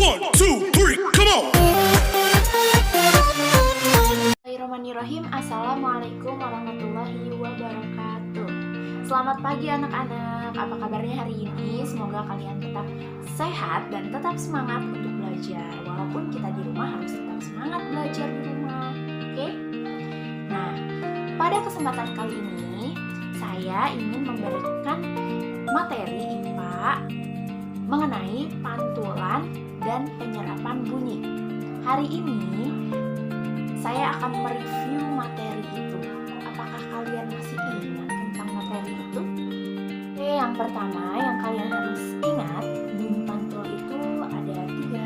1, 2, 3, come on. Bismillahirrahmanirrahim. Assalamualaikum warahmatullahi wabarakatuh. Selamat pagi anak-anak. Apa kabarnya hari ini? Semoga kalian tetap sehat dan tetap semangat untuk belajar. Walaupun kita di rumah harus tetap semangat belajar di rumah. Oke? Nah, pada kesempatan kali ini saya ingin memberikan materi IPA mengenai pantulan dan penyerapan bunyi. Hari ini saya akan mereview materi itu. Apakah kalian masih ingat tentang materi itu? Oke, yang pertama yang kalian harus ingat, bunyi pantul itu ada 3.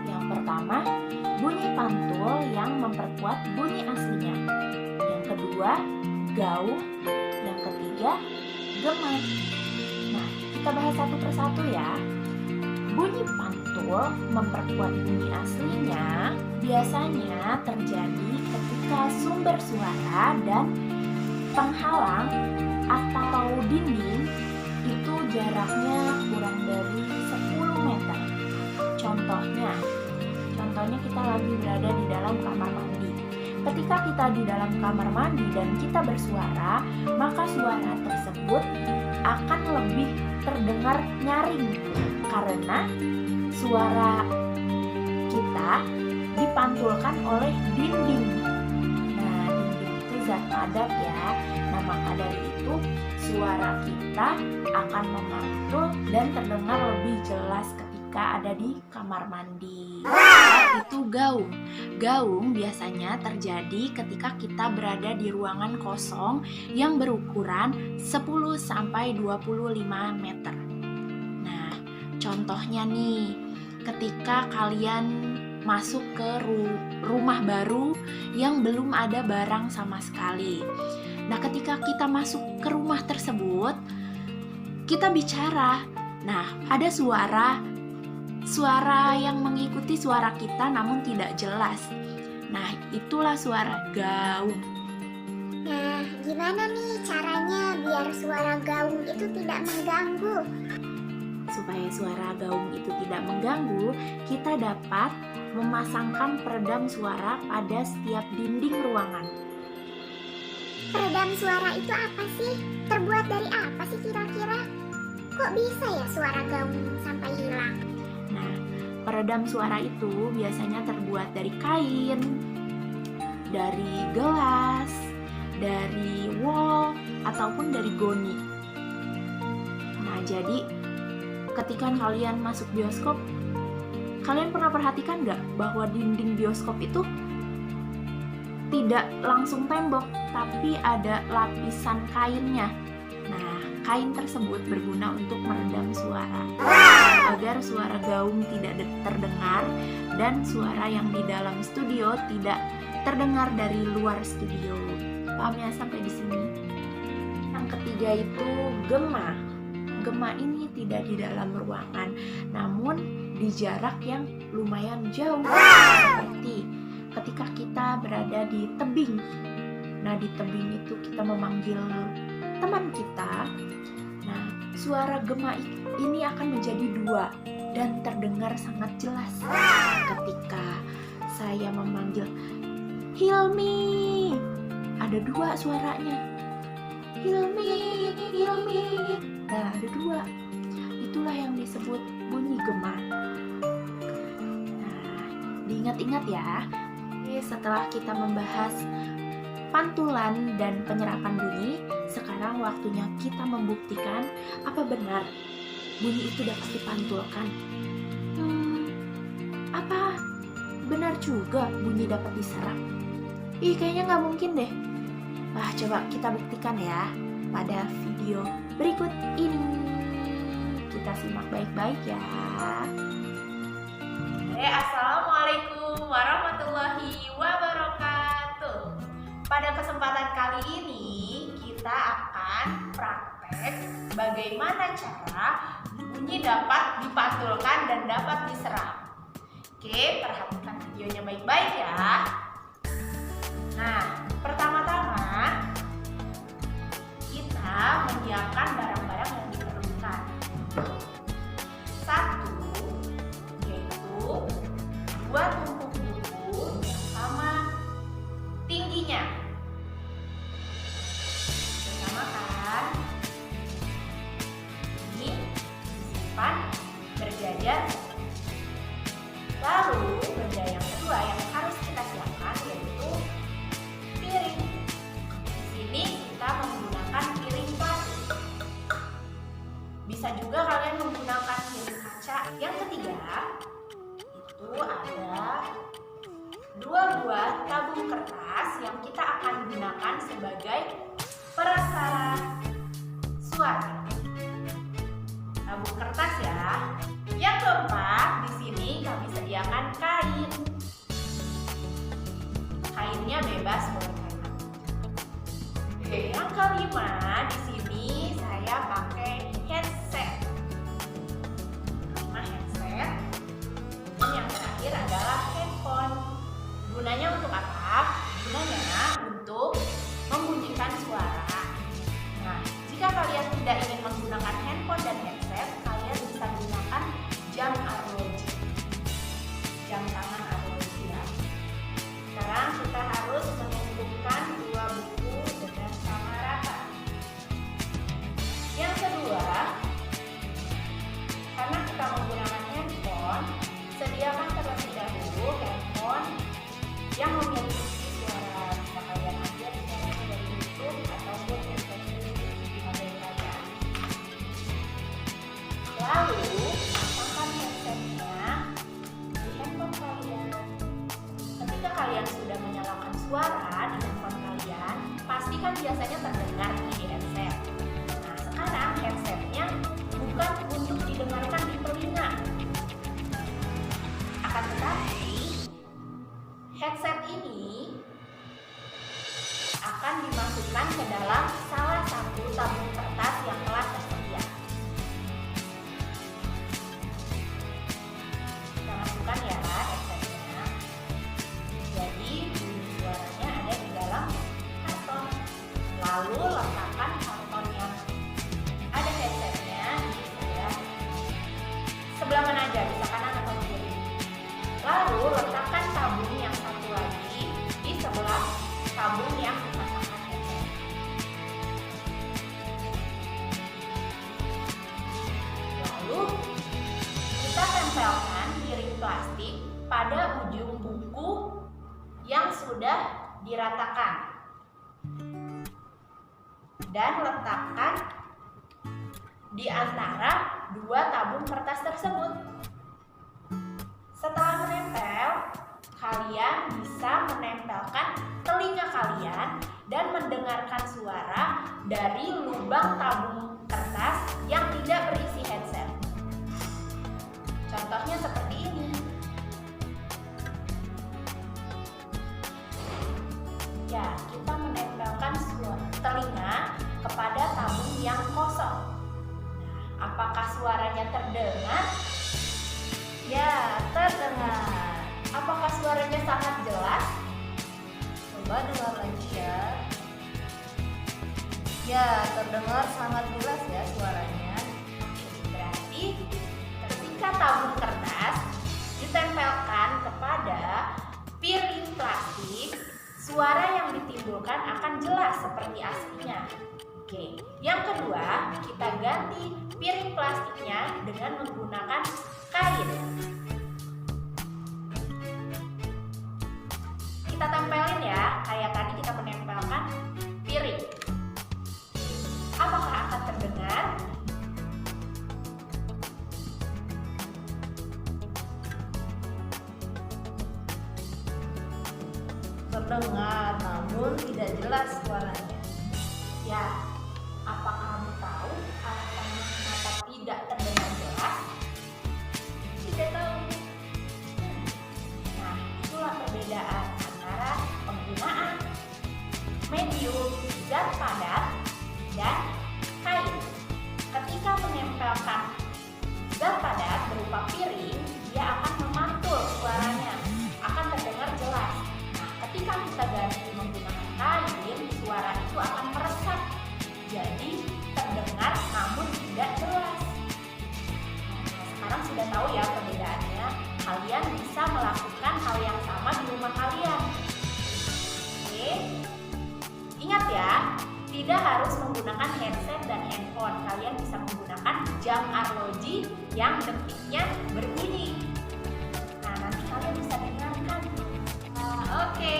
Yang pertama, bunyi pantul yang memperkuat bunyi aslinya. Yang kedua, gaung. Yang ketiga, gema. Nah, kita bahas satu persatu ya. Bunyi pantul memperkuat bunyi aslinya biasanya terjadi ketika sumber suara dan penghalang atau dinding itu jaraknya kurang dari 10 meter. Contohnya kita lagi berada di dalam kamar mandi. Ketika kita di dalam kamar mandi dan kita bersuara, maka suara tersebut akan lebih terdengar nyaring karena suara kita dipantulkan oleh dinding. Nah, dinding itu zat padat ya. Nah, maka dari itu suara kita akan memantul dan terdengar lebih jelas ketika ada di kamar mandi. Itu gaung. Gaung biasanya terjadi ketika kita berada di ruangan kosong yang berukuran 10 sampai 25 meter. Nah, contohnya nih, ketika kalian masuk ke rumah baru yang belum ada barang sama sekali. Nah, ketika kita masuk ke rumah tersebut, kita bicara. Nah, ada suara yang mengikuti suara kita namun tidak jelas. Nah, itulah suara gaung. Nah, gimana nih caranya biar suara gaung itu tidak mengganggu? Supaya suara gaung itu tidak mengganggu, kita dapat memasangkan peredam suara pada setiap dinding ruangan. Peredam suara itu apa sih? Terbuat dari apa sih kira-kira? Kok bisa ya suara gaung sampai hilang? Nah, peredam suara itu biasanya terbuat dari kain, dari gelas, dari wol, ataupun dari goni. Nah, jadi ketika kalian masuk bioskop, kalian pernah perhatikan nggak bahwa dinding bioskop itu tidak langsung tembok, tapi ada lapisan kainnya. Nah, kain tersebut berguna untuk meredam suara, agar suara gaung tidak terdengar dan suara yang di dalam studio tidak terdengar dari luar studio. Paham ya sampai di sini? Yang ketiga itu gema. Gema ini tidak di dalam ruangan, namun di jarak yang lumayan jauh. Seperti ketika kita berada di tebing. Nah, di tebing itu kita memanggil teman kita. Nah, suara gema ini akan menjadi 2 dan terdengar sangat jelas. Ketika saya memanggil Hilmi, ada 2 suaranya. Hilmi. Nah, ada 2. Itulah yang disebut bunyi gema. Nah, diingat-ingat ya. Setelah kita membahas pantulan dan penyerapan bunyi, sekarang waktunya kita membuktikan apa benar bunyi itu dapat dipantulkan. Apa benar juga bunyi dapat diserap? Kayaknya nggak mungkin deh. Coba kita buktikan ya pada video berikut ini. Kita simak baik-baik ya. Assalamualaikum warahmatullahi wabarakatuh. Pada kesempatan kali ini kita akan praktek bagaimana cara bunyi dapat dipantulkan dan dapat diserap. Oke, perhatikan videonya baik-baik ya. Nah, pertama-tama kita menyiapkan barang-barang yang diperlukan. 1, yaitu dua tumpuk buku yang sama tingginya. Disamakan. Ini disimpan berjajar. Lalu benda yang kedua yang harus kita siapkan yaitu piring. Di sini kita menggunakan piring plastik. Bisa juga kalian menggunakan piring kaca. Yang ketiga itu ada dua buah tabung kertas yang kita akan gunakan sebagai perasarat suara. Tabung kertas ya. Yang keempat, di sini kami sediakan kain. Kainnya bebas boleh kain. Yang kelima, di sini saya pakai headset. Headset. Dan yang terakhir adalah handphone. Gunanya untuk apa? Gunanya untuk membunyikan suara. Nah, jika kalian tidak ingin menggunakan handphone dan headset, kalian bisa gunakan jam arloji. Jam tangan arloji ya. Sekarang kita harus mengumpulkan dua buku dengan sama rata. Yang kedua, karena kita menggunakan handphone, sediakan terlebih dahulu handphone yang memiliki suara. Bisa kalian ambil suaranya dari YouTube ataupun dari materi belajar. Lalu pasangkan headsetnya di handphone kalian. Ketika kalian sudah menyalakan suara di handphone kalian, pastikan biasanya terdengar di headset. Nah, sekarang headsetnya bukan untuk didengarkan di telinga. Akan tetapi headset ini akan dimasukkan ke dalam salah satu tabung kertas yang telah tersedia. Kita masukkan ya headsetnya. Jadi bunyi suaranya ada di dalam karton. Lalu letakkan karton yang ada headsetnya di sebelah mana aja, bisa kanan atau kiri. Lalu letakkan tabung yang satu lagi di sebelah tabung yang dipasangkan headset. Lalu kita tempelkan piring plastik pada ujung buku yang sudah diratakan dan letakkan di antara dua tabung kertas tersebut. Setelah menempel, kalian bisa menempelkan telinga kalian dan mendengarkan suara dari lubang tabung kertas yang tidak berisi headset. Contohnya seperti ini. Ya, kita menempelkan telinga kepada tabung yang kosong. Apakah suaranya terdengar? Ya, terdengar. Apakah suaranya sangat jelas? Coba dengar lagi ya. Ya, terdengar sangat jelas ya suaranya. Berarti ketika tabung kertas ditempelkan kepada piring plastik, suara yang ditimbulkan akan jelas seperti aslinya. Oke, yang kedua, kita ganti piring plastiknya dengan menggunakan kain. Kita tempelin ya, kayak tadi kita menempelkan piring. Apakah akan terdengar? Terdengar, namun tidak jelas suaranya. Ya, apakah kamu tahu alasannya kenapa tidak terdengar jelas? Tidak tahu. Nah, itulah perbedaan antara penggunaan medium zat padat dan kain. Ketika menempelkan zat padat berupa piring, dia akan memantul suaranya, akan terdengar jelas. Nah, ketika kita ganti menggunakan kain, suara itu akan meresap, jadi terdengar namun tidak jelas. Nah, sekarang sudah tahu ya perbedaannya. Kalian bisa melakukan tidak harus menggunakan headset dan handphone. Kalian bisa menggunakan jam arloji yang detiknya berbunyi. Nah, nanti kalian bisa dengarkan. Oke,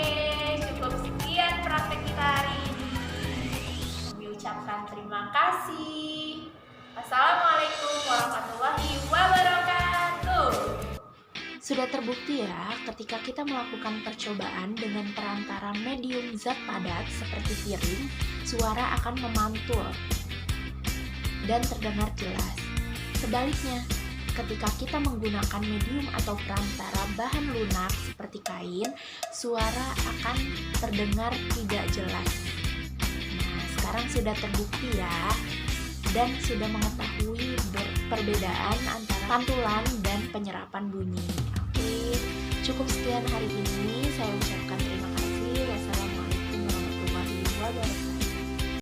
cukup sekian praktek kita hari ini. Kami ucapkan terima kasih. Assalamualaikum warahmatullahi wabarakatuh. Sudah terbukti ya, ketika kita melakukan percobaan dengan perantara medium zat padat seperti piring, suara akan memantul dan terdengar jelas. Sebaliknya, ketika kita menggunakan medium atau perantara bahan lunak seperti kain, suara akan terdengar tidak jelas. Nah, sekarang sudah terbukti ya, dan sudah mengetahui perbedaan antara pantulan dan penyerapan bunyi. Oke, cukup sekian hari ini. Saya ucapkan